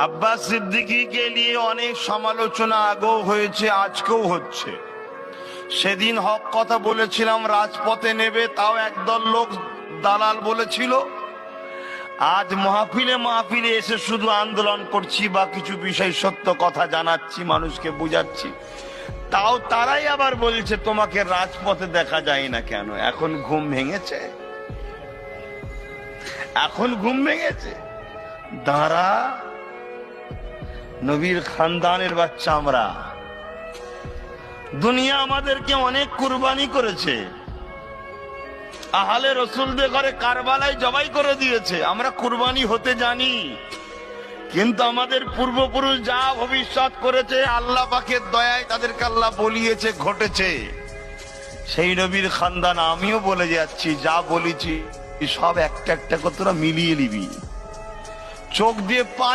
আব্বাস সিদ্দিকীকে নিয়ে অনেক সমালোচনা আগেও হয়েছে, আজকেও হচ্ছে। সেদিন হক কথা বলেছিলাম, রাজপথে নেবে, তাও একদল লোক দালাল বলেছিল। আজ মাহফিলে এসে শুধু আন্দোলন করছি বা কিছু বিষয় সত্য কথা জানাচ্ছি, মানুষকে বুঝাচ্ছি, তাও তারাই আবার বলছে তোমাকে রাজপথে দেখা যায় না কেন। এখন ঘুম ভেঙেছে, এখন ঘুম ভেঙেছে। দাঁড়া, নবীর খানদানের বাচ্চা আমরা, দুনিয়া আমাদেরকে অনেক কুরবানি করেছে। আহলে রসুলদের ঘরে কারবালায় জবাই করে দিয়েছে, আমরা কুরবানি হতে জানি। কিন্তু আমাদের পূর্বপুরুষ যা ভবিষ্যৎ করেছে, আল্লাহ পাকের দয়ায় তাদেরকে আল্লাহ বলিয়েছে, ঘটেছে। সেই নবীর খানদান আমিও বলে যাচ্ছি, যা বলেছি সব একটা একটা করে তোরা মিলিয়ে নিবি, চোখ দিয়ে পানি